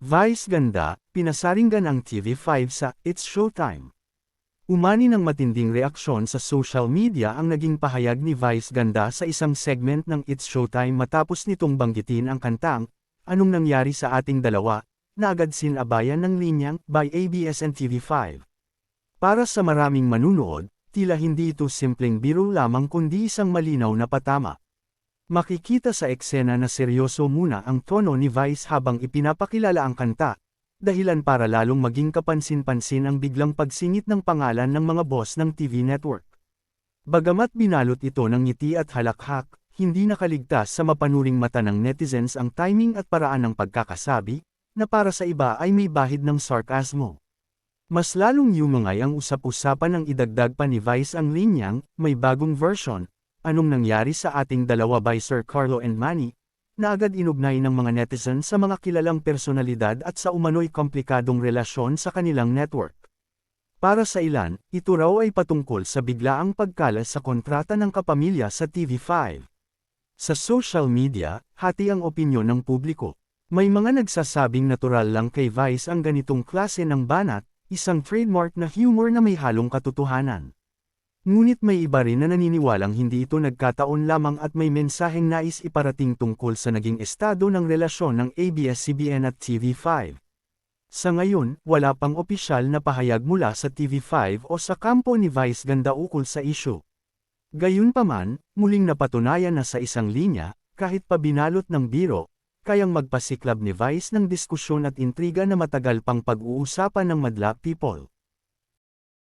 Vice ganda, pinasaringgan ang TV5 sa It's Showtime. Umani ng matinding reaksyon sa social media ang naging pahayag ni Vice ganda sa isang segment ng It's Showtime matapos nitong banggitin ang kantang, "Anong nangyari sa ating dalawa," na agad sinabayan ng linyang by ABS-CBN TV5. Para sa maraming manunood, tila hindi ito simpleng biro lamang kundi isang malinaw na patama. Makikita sa eksena na seryoso muna ang tono ni Vice habang ipinapakilala ang kanta, dahilan para lalong maging kapansin-pansin ang biglang pagsingit ng pangalan ng mga boss ng TV network. Bagamat binalot ito ng ngiti at halakhak, hindi nakaligtas sa mapanuring mata ng netizens ang timing at paraan ng pagkakasabi, na para sa iba ay may bahid ng sarkasmo. Mas lalong yumangay ang usap-usapan nang idagdag pa ni Vice ang linyang, "May bagong version, anong nangyari sa ating dalawa" by Sir Carlo and Manny, na agad inugnay ng mga netizen sa mga kilalang personalidad at sa umano'y komplikadong relasyon sa kanilang network. Para sa ilan, ito raw ay patungkol sa biglaang pagkalas sa kontrata ng kapamilya sa TV5. Sa social media, hati ang opinyon ng publiko. May mga nagsasabing natural lang kay Vice ang ganitong klase ng banat, isang trademark na humor na may halong katotohanan. Ngunit may iba rin na naniniwalang hindi ito nagkataon lamang at may mensaheng nais iparating tungkol sa naging estado ng relasyon ng ABS-CBN at TV5. Sa ngayon, wala pang opisyal na pahayag mula sa TV5 o sa kampo ni Vice ganda ukol sa isyu. Gayunpaman, muling napatunayan na sa isang linya, kahit pa binalot ng biro, kayang magpasiklab ni Vice ng diskusyon at intriga na matagal pang pag-uusapan ng madla people.